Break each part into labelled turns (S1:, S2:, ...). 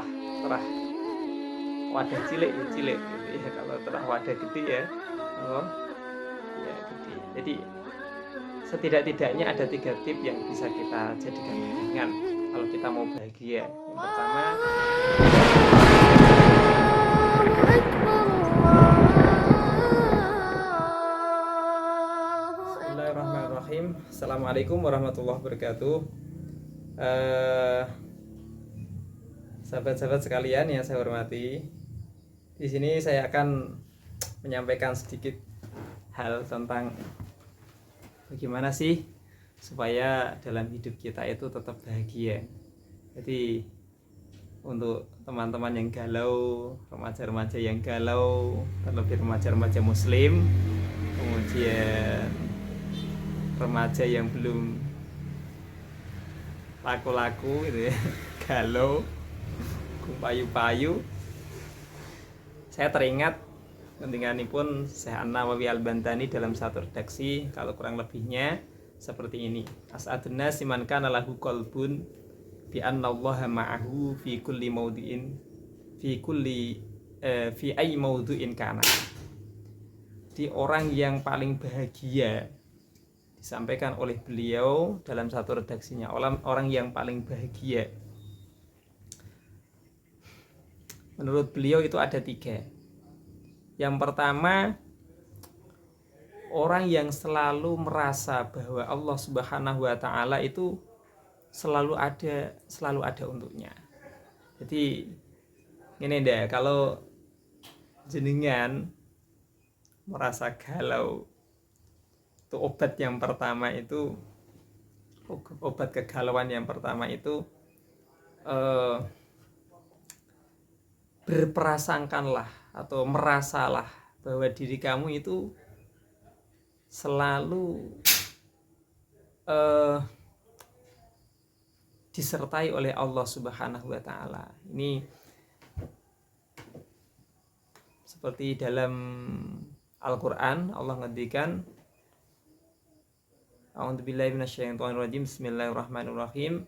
S1: terah wadah cilik ya cilik gitu ya, kalau terah wadah gede ya oh ya gede. Jadi setidak-tidaknya ada 3 tip yang bisa kita jadikan pegangan kalau kita mau bahagia. Yang pertama, Bismillahirrahmanirrahim. Assalamualaikum warahmatullahi wabarakatuh. Sahabat-sahabat sekalian yang saya hormati, di sini saya akan menyampaikan sedikit hal tentang bagaimana sih supaya dalam hidup kita itu tetap bahagia. Jadi untuk teman-teman yang galau, remaja-remaja yang galau, terlebih remaja-remaja muslim, kemudian remaja yang belum laku-laku gitu ya, galau, payu-payu. Saya teringat pentinganipun Syekh An-Nawawi Al-Bantani dalam satu redaksi, kalau kurang lebihnya seperti ini. As'adun nasi man kana lahu qalbun bi annallaha ma'ahu fi kulli maudiin fi kulli fi ayyi mauduin kana. Di orang yang paling bahagia, disampaikan oleh beliau dalam satu redaksinya, orang yang paling bahagia menurut beliau itu ada 3. Yang pertama, orang yang selalu merasa bahwa Allah Subhanahu wa Ta'ala itu selalu ada untuknya. Jadi ini deh, kalau jenengan merasa galau, itu obat kegalauan yang pertama itu berprasangkanlah atau merasalah bahwa diri kamu itu selalu disertai oleh Allah Subhanahu wa Ta'ala. Ini seperti dalam Al-Quran Allah ngendikan, A'udzubillahi minasyaitonirrajim, Bismillahirrahmanirrahim,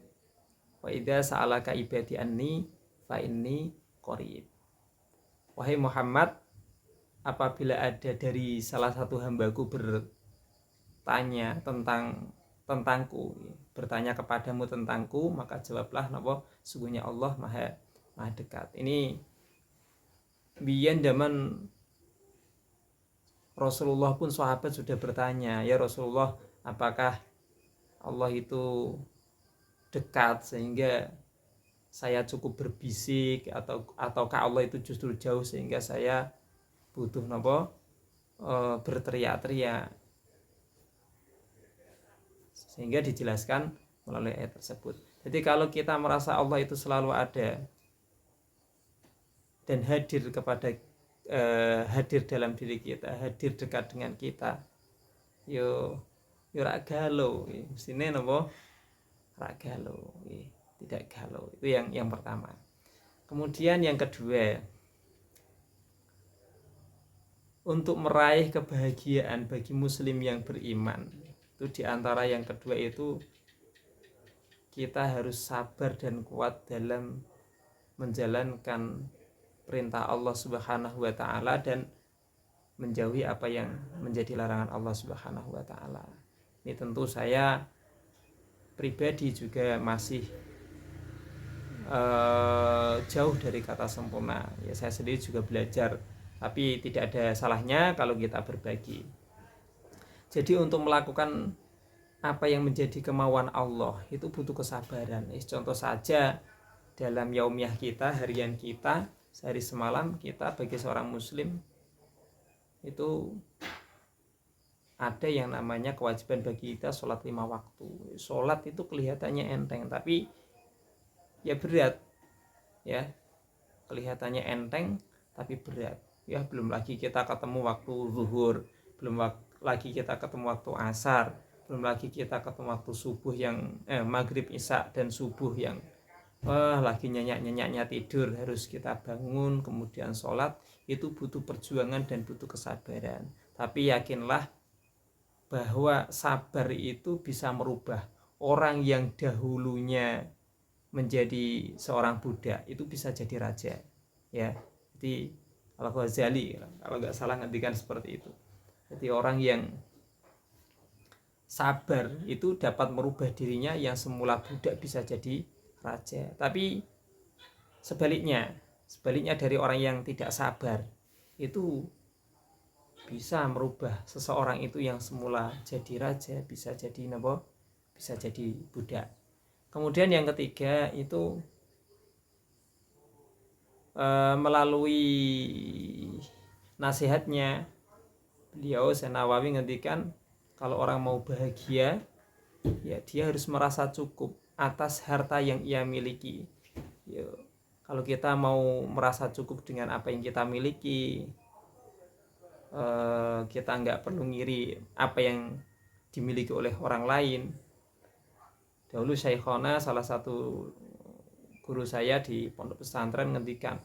S1: wa idza sa'alaka ibadi anni fa inni qarib. Wahai Muhammad, apabila ada dari salah satu hambaku bertanya tentangku, bertanya kepadamu tentangku, maka jawablah napa sungguhnya Allah maha dekat. Ini biyen zaman Rasulullah pun sahabat sudah bertanya, ya Rasulullah, apakah Allah itu dekat sehingga saya cukup berbisik, ataukah Allah itu justru jauh sehingga saya butuh berteriak-teriak? Sehingga dijelaskan melalui ayat tersebut. Jadi kalau kita merasa Allah itu selalu ada dan hadir dalam diri kita, hadir dekat dengan kita, yo rak galau, mestine napa rak galau, tidak galau. Itu yang pertama. Kemudian yang kedua, untuk meraih kebahagiaan bagi muslim yang beriman, itu diantara yang kedua itu kita harus sabar dan kuat dalam menjalankan perintah Allah Subhanahu wa Ta'ala dan menjauhi apa yang menjadi larangan Allah Subhanahu wa Ta'ala. Ini tentu saya pribadi juga masih jauh dari kata sempurna. Ya, saya sendiri juga belajar, tapi tidak ada salahnya kalau kita berbagi. Jadi untuk melakukan apa yang menjadi kemauan Allah itu butuh kesabaran. Contoh saja dalam yaumiyah kita, harian kita, sehari semalam kita bagi seorang muslim itu ada yang namanya kewajiban bagi kita sholat 5 waktu. Sholat itu kelihatannya enteng, tapi ya berat, ya kelihatannya enteng tapi berat. Ya belum lagi kita ketemu waktu zuhur, belum lagi kita ketemu waktu asar, belum lagi kita ketemu waktu subuh yang maghrib, isya dan subuh yang lagi nyenyak-nyenyaknya tidur, harus kita bangun kemudian sholat. Itu butuh perjuangan dan butuh kesabaran. Tapi yakinlah bahwa sabar itu bisa merubah orang yang dahulunya menjadi seorang budak itu bisa jadi raja, ya. Jadi Al-Ghazali kalau nggak salah ngendikan seperti itu. Jadi orang yang sabar itu dapat merubah dirinya yang semula budak bisa jadi raja. Tapi sebaliknya dari orang yang tidak sabar itu bisa merubah seseorang itu yang semula jadi raja bisa jadi apa? Bisa jadi budak. Kemudian yang ketiga itu melalui nasihatnya beliau Nawawi ngendikan kalau orang mau bahagia ya dia harus merasa cukup atas harta yang ia miliki. Ya, kalau kita mau merasa cukup dengan apa yang kita miliki, kita nggak perlu ngiri apa yang dimiliki oleh orang lain. Dahulu Syekhona, salah satu guru saya di pondok pesantren ngendikan,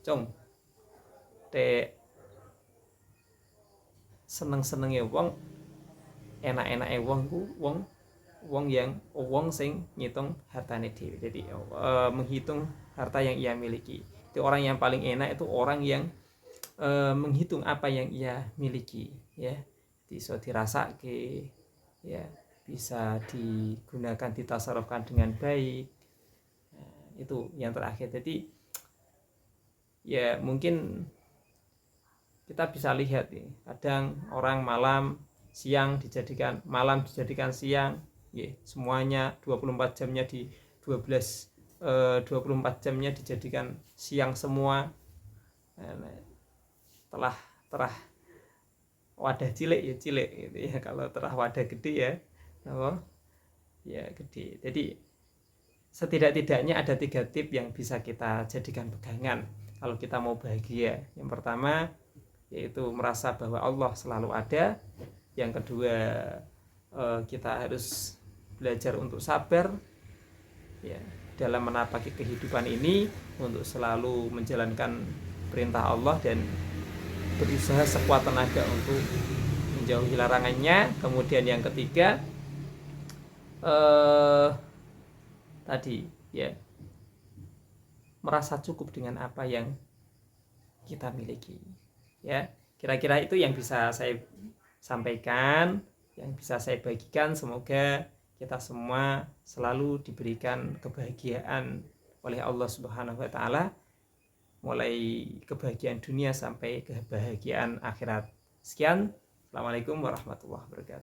S1: "Cong, te seneng-senenge wong, enak-enake wong ku wong sing ngitung hartane dhewe." Jadi menghitung harta yang ia miliki. Itu orang yang paling enak itu orang yang menghitung apa yang ia miliki, ya. Bisa dirasake, ya, bisa digunakan ditasarufkan dengan baik. Nah, itu yang terakhir. Jadi ya mungkin kita bisa lihat nih, kadang orang malam dijadikan siang, ya, semuanya 24 jamnya di 24 jamnya dijadikan siang semua. Nah, terah wadah cilik gitu ya. Kalau terah wadah gede ya ya gede. Jadi setidak-tidaknya ada 3 tip yang bisa kita jadikan pegangan kalau kita mau bahagia. Yang pertama yaitu merasa bahwa Allah selalu ada. Yang kedua kita harus belajar untuk sabar, ya, dalam menapaki kehidupan ini untuk selalu menjalankan perintah Allah dan berusaha sekuat tenaga untuk menjauhi larangannya. Kemudian yang ketiga tadi ya merasa cukup dengan apa yang kita miliki, ya. Kira-kira itu yang bisa saya sampaikan, yang bisa saya bagikan. Semoga kita semua selalu diberikan kebahagiaan oleh Allah Subhanahu wa taala, mulai kebahagiaan dunia sampai kebahagiaan akhirat. Sekian, Assalamualaikum warahmatullahi wabarakatuh.